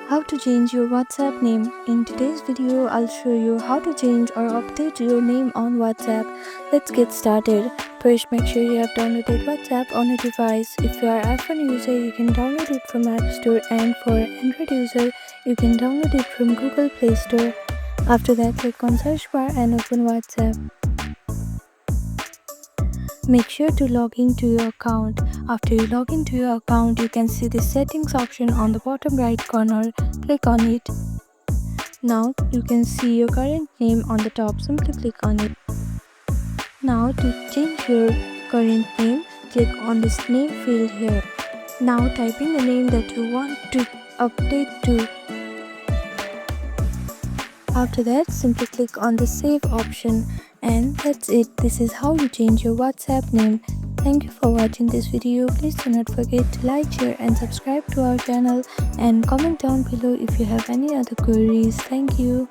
How to change your WhatsApp name. In today's video, I'll show you how to change or update your name on WhatsApp. Let's get started. First, make sure you have downloaded WhatsApp on your device. If you are iPhone user, you can download it from App Store, and for Android user, you can download it from Google Play Store. After that, click on search bar and open WhatsApp. Make sure to log into your account. After you log into your account, you can see the settings option on the bottom right corner. Click on it. Now you can see your current name on the top. Simply click on it. Now to change your current name, click on this name field here. Now type in the name that you want to update to. After that, simply click on the save option, and that's it. This is how you change your WhatsApp name. Thank you for watching this video. Please do not forget to like, share and subscribe to our channel, and comment down below if you have any other queries. Thank you.